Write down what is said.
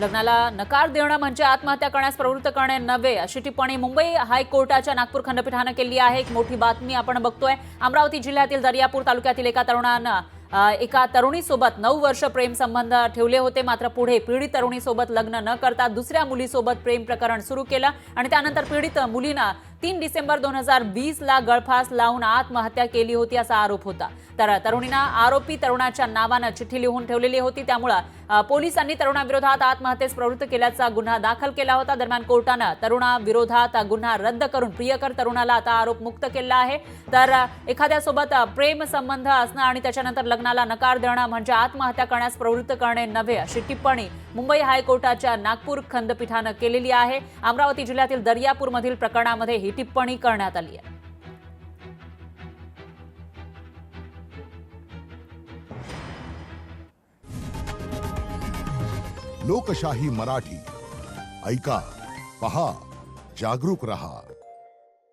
लग्नाला नकार देणं म्हणजे आत्महत्या करण्यास प्रवृत्त करणे नव्हे, अशी टिप्पणी मुंबई हायकोर्टाच्या नागपूर खंडपीठानं केली आहे। एक मोठी बातमी आपण बघतोय। अमरावती जिल्ह्यातील दर्यापूर तालुक्यातील एका तरुणानं एका तरुणीसोबत 9 वर्ष प्रेम संबंध ठेवले होते। मात्र पुढे पीडित तरुणीसोबत लग्न न करता दुसऱ्या मुलीसोबत प्रेम प्रकरण सुरू केलं आणि त्यानंतर पीडित मुलीनं 3 डिसेंबर 2020 ला गळफास लावून आत्महत्या केली होती, असा आरोप होता। तर तरुणीनं आरोपी तरुणाच्या नावानं चिठ्ठी लिहून ठेवलेली होती। त्यामुळे पोलिसांनी तरुणाविरोधात आत्महत्येस प्रवृत्त केल्याचा गुन्हा दाखल केला होता। दरम्यान कोर्टानं तरुणाविरोधात गुन्हा रद्द करून प्रियकर तरुणाला आता आरोप मुक्त केला आहे। तर एखाद्यासोबत प्रेम संबंध असणं आणि त्याच्यानंतर लग्नाला नकार देणं म्हणजे आत्महत्या करण्यास प्रवृत्त करणे नव्हे, अशी टिप्पणी मुंबई हायकोर्टाच्या नागपूर खंडपीठानं केलेली आहे। अमरावती जिल्ह्यातील दर्यापूरमधील प्रकरणामध्ये ही टिप्पणी करण्यात आली आहे। लोकशाही मराठी ऐका, पहा, जागरूक रहा।